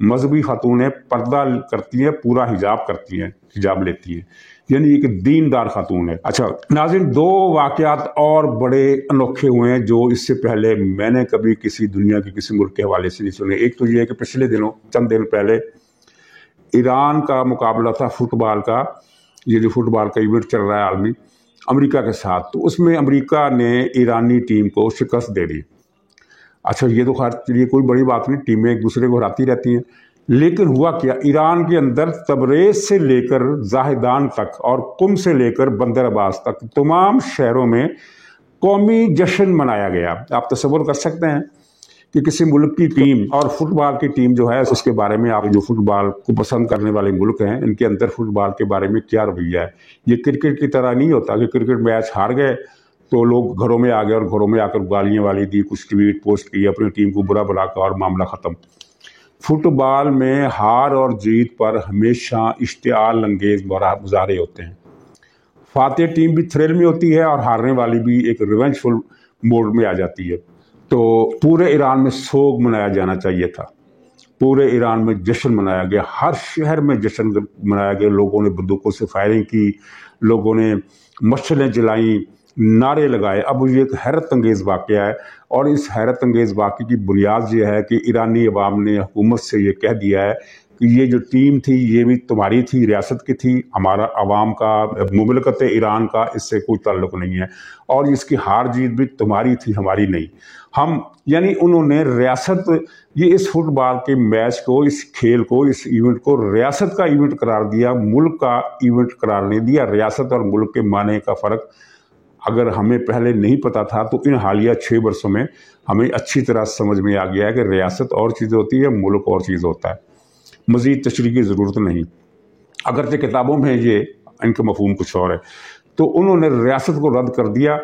مذہبی خاتونیں پردہ کرتی ہیں، پورا حجاب کرتی ہیں، حجاب لیتی ہیں، یعنی ایک دیندار خاتون ہے۔ اچھا ناظرین، دو واقعات اور بڑے انوکھے ہوئے ہیں جو اس سے پہلے میں نے کبھی کسی دنیا کے کسی ملک کے حوالے سے نہیں سنے۔ ایک تو یہ ہے کہ پچھلے دنوں چند دن پہلے ایران کا مقابلہ تھا فٹ بال کا، یہ جو فٹ بال کا ایونٹ چل رہا ہے عالمی، امریکہ کے ساتھ، تو اس میں امریکہ نے ایرانی ٹیم کو شکست دے دی۔ اچھا یہ تو خیر چلیے کوئی بڑی بات نہیں، ٹیمیں ایک دوسرے کو ہراتی رہتی ہیں، لیکن ہوا کیا، ایران کے اندر تبریز سے لے کر زاہدان تک اور قم سے لے کر بندر عباس تک تمام شہروں میں قومی جشن منایا گیا۔ آپ تصور کر سکتے ہیں کہ کسی ملک کی ٹیم، اور فٹ بال کی ٹیم جو ہے اس کے بارے میں، آپ جو فٹ بال کو پسند کرنے والے ملک ہیں ان کے اندر فٹ بال کے بارے میں کیا رویہ ہے۔ یہ کرکٹ کی طرح نہیں ہوتا کہ کرکٹ میچ ہار گئے تو لوگ گھروں میں آ گئے اور گھروں میں آ کر گالیاں والی دی، کچھ ٹویٹ پوسٹ کی، اپنی ٹیم کو برا بلا کر اور معاملہ ختم۔ فٹ بال میں ہار اور جیت پر ہمیشہ اشتعال انگیز مظاہرے ہوتے ہیں۔ فاتح ٹیم بھی تھرل میں ہوتی ہے اور ہارنے والی بھی ایک ریونج فل موڈ میں آ جاتی ہے۔ تو پورے ایران میں سوگ منایا جانا چاہیے تھا، پورے ایران میں جشن منایا گیا، ہر شہر میں جشن منایا گیا، لوگوں نے بندوقوں سے فائرنگ کی، لوگوں نے مشعلیں جلائیں، نعرے لگائے۔ اب یہ ایک حیرت انگیز واقعہ ہے، اور اس حیرت انگیز واقعے کی بنیاد یہ ہے کہ ایرانی عوام نے حکومت سے یہ کہہ دیا ہے کہ یہ جو ٹیم تھی یہ بھی تمہاری تھی، ریاست کی تھی، ہمارا عوام کا، مملکت ایران کا اس سے کوئی تعلق نہیں ہے، اور اس کی ہار جیت بھی تمہاری تھی، ہماری نہیں۔ ہم یعنی انہوں نے ریاست، یہ اس فٹ بال کے میچ کو، اس کھیل کو، اس ایونٹ کو ریاست کا ایونٹ قرار دیا، ملک کا ایونٹ قرار نہیں دیا۔ ریاست اور ملک کے معنی کا فرق اگر ہمیں پہلے نہیں پتا تھا تو ان حالیہ 6 برسوں میں ہمیں اچھی طرح سمجھ میں آ گیا ہے کہ ریاست اور چیز ہوتی ہے، ملک اور چیز ہوتا ہے، مزید تشریح کی ضرورت نہیں، اگرچہ کتابوں میں یہ ان کا مفہوم کچھ اور ہے۔ تو انہوں نے ریاست کو رد کر دیا،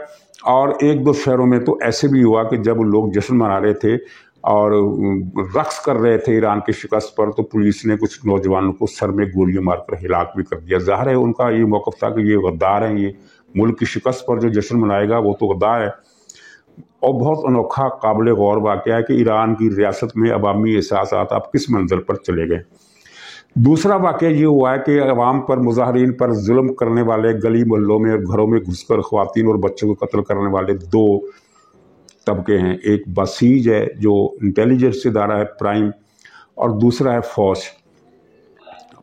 اور ایک دو شہروں میں تو ایسے بھی ہوا کہ جب لوگ جشن منا رہے تھے اور رقص کر رہے تھے ایران کی شکست پر، تو پولیس نے کچھ نوجوانوں کو سر میں گولیاں مار کر ہلاک بھی کر دیا۔ ظاہر ہے ان کا یہ موقف تھا کہ یہ غدار ہیں، یہ ملک کی شکست پر جو جشن منائے گا وہ تو غدار ہے۔ اور بہت انوکھا قابل غور واقعہ ہے کہ ایران کی ریاست میں عوامی احساسات اب کس منزل پر چلے گئے۔ دوسرا واقعہ یہ ہوا ہے کہ عوام پر، مظاہرین پر ظلم کرنے والے، گلی محلوں میں اور گھروں میں گھس کر خواتین اور بچوں کو قتل کرنے والے دو طبقے ہیں، ایک بسیج ہے جو انٹیلیجنس ادارہ ہے پرائم، اور دوسرا ہے فوج،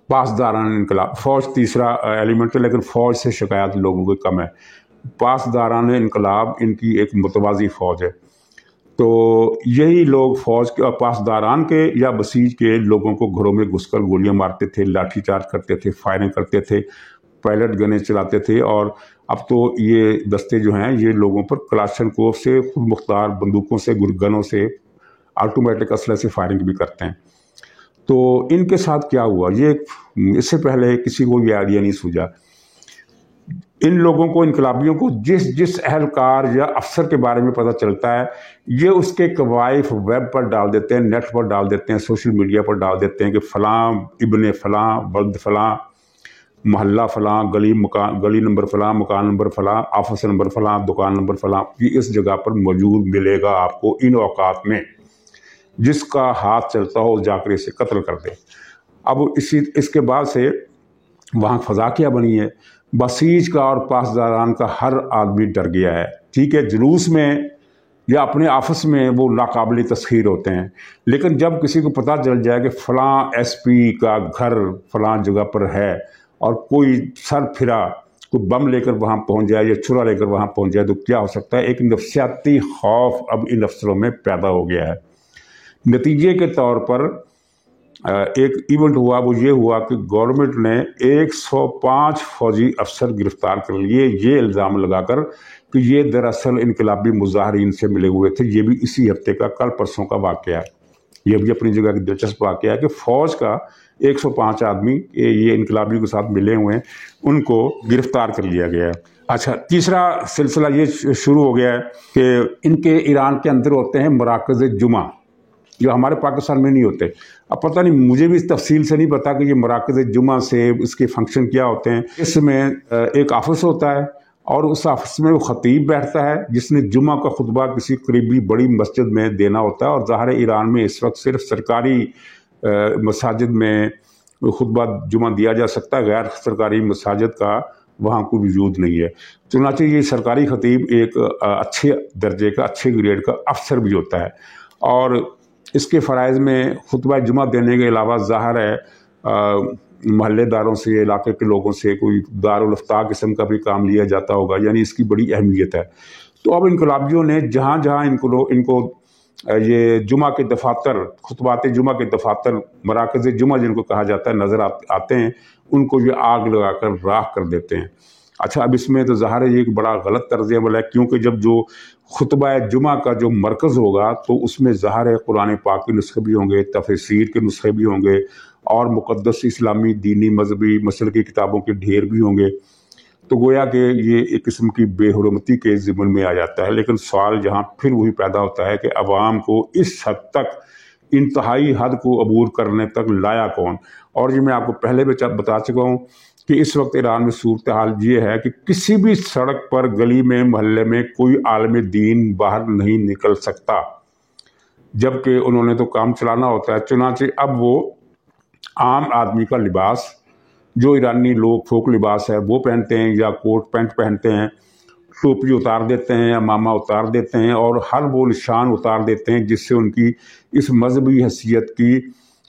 پاسداران انقلاب۔ فوج تیسرا ایلیمنٹ ہے، لیکن فوج سے شکایت لوگوں کی کم ہے۔ پاسداران انقلاب ان کی ایک متوازی فوج ہے۔ تو یہی لوگ فوج کے، پاسداران کے یا بسیج کے لوگوں کو گھروں میں گھس کر گولیاں مارتے تھے، لاٹھی چارج کرتے تھے، فائرنگ کرتے تھے، پائلٹ گنیں چلاتے تھے، اور اب تو یہ دستے جو ہیں یہ لوگوں پر کلاشنکوف سے، خود مختار بندوقوں سے، گنوں سے، آٹومیٹک اسلحے سے فائرنگ بھی کرتے ہیں۔ تو ان کے ساتھ کیا ہوا، یہ اس سے پہلے کسی کو یہ آئیڈیا نہیں سوجا۔ ان لوگوں کو، انقلابیوں کو، جس اہلکار یا افسر کے بارے میں پتہ چلتا ہے، یہ اس کے کوائف ویب پر ڈال دیتے ہیں، نیٹ پر ڈال دیتے ہیں، سوشل میڈیا پر ڈال دیتے ہیں کہ فلاں ابن فلاں، ولد فلاں، محلہ فلاں، گلی نمبر فلاں، مکان نمبر فلاں، آفس نمبر فلاں، دکان نمبر فلاں، یہ اس جگہ پر موجود ملے گا آپ کو ان اوقات میں، جس کا ہاتھ چلتا ہو جا کر اسے قتل کر دے۔ اب اس کے بعد سے وہاں فضا کیا بنی ہے، بسیج کا اور پاسداران کا ہر آدمی ڈر گیا ہے۔ ٹھیک ہے، جلوس میں یا اپنے آفس میں وہ ناقابل تسخیر ہوتے ہیں، لیکن جب کسی کو پتہ چل جائے کہ فلاں ایس پی کا گھر فلاں جگہ پر ہے، اور کوئی سر پھرا، کوئی بم لے کر وہاں پہنچ جائے یا چھرا لے کر وہاں پہنچ جائے، تو کیا ہو سکتا ہے؟ ایک نفسیاتی خوف اب ان افسروں میں پیدا ہو گیا ہے۔ نتیجے کے طور پر ایک ایونٹ ہوا، وہ یہ ہوا کہ گورنمنٹ نے 105 فوجی افسر گرفتار کر لیے، یہ الزام لگا کر کہ یہ دراصل انقلابی مظاہرین سے ملے ہوئے تھے۔ یہ بھی اسی ہفتے کا، کل پرسوں کا واقعہ ہے۔ یہ بھی اپنی جگہ کی دلچسپ واقعہ ہے کہ فوج کا 105 آدمی یہ انقلابیوں کے ساتھ ملے ہوئے ہیں، ان کو گرفتار کر لیا گیا ہے۔ اچھا، تیسرا سلسلہ یہ شروع ہو گیا ہے کہ ان کے ایران کے اندر ہوتے ہیں مراکز جمعہ، جو ہمارے پاکستان میں نہیں ہوتے۔ اب پتہ نہیں، مجھے بھی اس تفصیل سے نہیں پتا کہ یہ مراکز جمعہ سے اس کے فنکشن کیا ہوتے ہیں۔ اس میں ایک آفس ہوتا ہے، اور اس آفس میں وہ خطیب بیٹھتا ہے جس نے جمعہ کا خطبہ کسی قریبی بڑی مسجد میں دینا ہوتا ہے، اور ظاہر ایران میں اس وقت صرف سرکاری مساجد میں خطبہ جمعہ دیا جا سکتا ہے، غیر سرکاری مساجد کا وہاں کوئی وجود نہیں ہے۔ چنانچہ یہ سرکاری خطیب ایک اچھے درجے کا، اچھے گریڈ کا افسر بھی ہوتا ہے، اور اس کے فرائض میں خطبہ جمعہ دینے کے علاوہ ظاہر ہے محلے داروں سے، علاقے کے لوگوں سے کوئی دارالافتاء قسم کا بھی کام لیا جاتا ہوگا، یعنی اس کی بڑی اہمیت ہے۔ تو اب انقلابیوں نے جہاں جہاں ان کو یہ جمعہ کے دفاتر، خطبات جمعہ کے دفاتر، مراکز جمعہ جن کو کہا جاتا ہے، نظر آتے ہیں، ان کو یہ آگ لگا کر راکھ کر دیتے ہیں۔ اچھا، اب اس میں تو ظاہر ہے یہ ایک بڑا غلط طرز عمل ہے، کیونکہ جب جو خطبہ جمعہ کا جو مرکز ہوگا تو اس میں ظاہر ہے قرآن پاک کے نسخے بھی ہوں گے، تفسیر کے نسخے بھی ہوں گے، اور مقدس اسلامی دینی مذہبی مسلکی کتابوں کے ڈھیر بھی ہوں گے، تو گویا کہ یہ ایک قسم کی بے حرمتی کے ضمن میں آ جاتا ہے۔ لیکن سوال جہاں پھر وہی پیدا ہوتا ہے کہ عوام کو اس حد تک، انتہائی حد کو عبور کرنے تک لایا کون؟ اور یہ میں آپ کو پہلے بھی بتا چکا ہوں کہ اس وقت ایران میں صورتحال یہ ہے کہ کسی بھی سڑک پر، گلی میں، محلے میں کوئی عالم دین باہر نہیں نکل سکتا، جبکہ انہوں نے تو کام چلانا ہوتا ہے۔ چنانچہ اب وہ عام آدمی کا لباس، جو ایرانی لوگ فوک لباس ہے وہ پہنتے ہیں، یا کوٹ پینٹ پہنتے ہیں، ٹوپی اتار دیتے ہیں، امامہ اتار دیتے ہیں، اور ہر وہ نشان اتار دیتے ہیں جس سے ان کی اس مذہبی حیثیت کی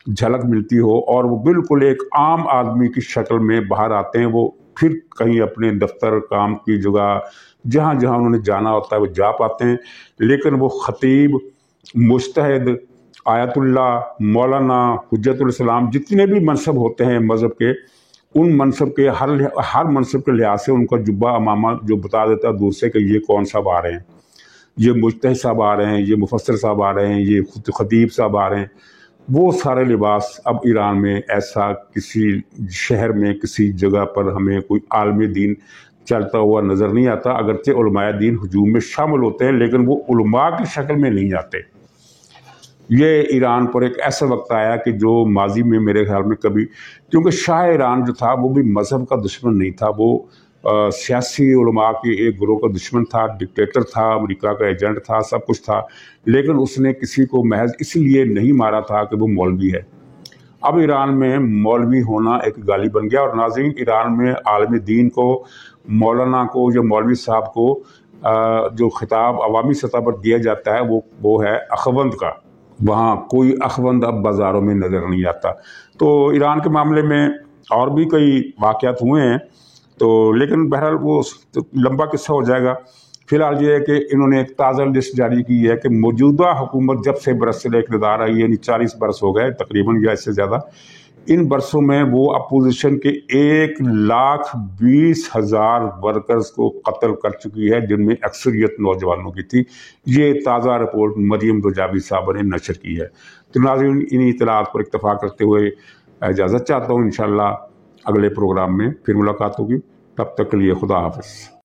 جھلک ملتی ہو، اور وہ بالکل ایک عام آدمی کی شکل میں باہر آتے ہیں۔ وہ پھر کہیں اپنے دفتر، کام کی جگہ، جہاں جہاں انہوں نے جانا ہوتا ہے وہ جا پاتے ہیں، لیکن وہ خطیب، مجتہد، آیت اللہ، مولانا، حجت الاسلام، جتنے بھی منصب ہوتے ہیں مذہب کے، ان منصب کے ہر منصب کے لحاظ سے ان کا جبہ امامہ جو بتا دیتا ہے دور سے کہ یہ کون صاحب آ رہے ہیں، یہ مجتہد صاحب آ رہے ہیں، یہ مفسر صاحب آ رہے ہیں، یہ خطیب صاحب آ رہے ہیں۔ وہ سارے لباس اب ایران میں ایسا کسی شہر میں، کسی جگہ پر ہمیں کوئی عالم دین چلتا ہوا نظر نہیں آتا۔ اگرچہ علماء دین ہجوم میں شامل ہوتے ہیں، لیکن وہ علماء کی شکل میں نہیں آتے۔ یہ ایران پر ایک ایسا وقت آیا کہ جو ماضی میں میرے خیال میں کبھی، کیونکہ شاہ ایران جو تھا وہ بھی مذہب کا دشمن نہیں تھا، وہ سیاسی علماء کے ایک گروہ کا دشمن تھا، ڈکٹیٹر تھا، امریکہ کا ایجنٹ تھا، سب کچھ تھا، لیکن اس نے کسی کو محض اس لیے نہیں مارا تھا کہ وہ مولوی ہے۔ اب ایران میں مولوی ہونا ایک گالی بن گیا، اور ناظرین، ایران میں عالم دین کو، مولانا کو یا مولوی صاحب کو جو خطاب عوامی سطح پر دیا جاتا ہے وہ ہے اخوند کا۔ وہاں کوئی اخوند اب بازاروں میں نظر نہیں آتا۔ تو ایران کے معاملے میں اور بھی کئی واقعات ہوئے ہیں، تو لیکن بہرحال وہ لمبا قصہ ہو جائے گا۔ فی الحال یہ ہے کہ انہوں نے ایک تازہ لسٹ جاری کی ہے کہ موجودہ حکومت جب سے برسر اقتدار آئی، یعنی 40 برس ہو گئے تقریباً یا اس سے زیادہ، ان برسوں میں وہ اپوزیشن کے 1,20,000 ورکرز کو قتل کر چکی ہے، جن میں اکثریت نوجوانوں کی تھی۔ یہ تازہ رپورٹ مریم رجابی صاحبہ نے نشر کی ہے۔ تو ناظرین، انہی اطلاعات پر اکتفا کرتے ہوئے اجازت چاہتا ہوں، انشاءاللہ اگلے پروگرام میں پھر ملاقات ہوگی۔ تب تک کے لیے خدا حافظ۔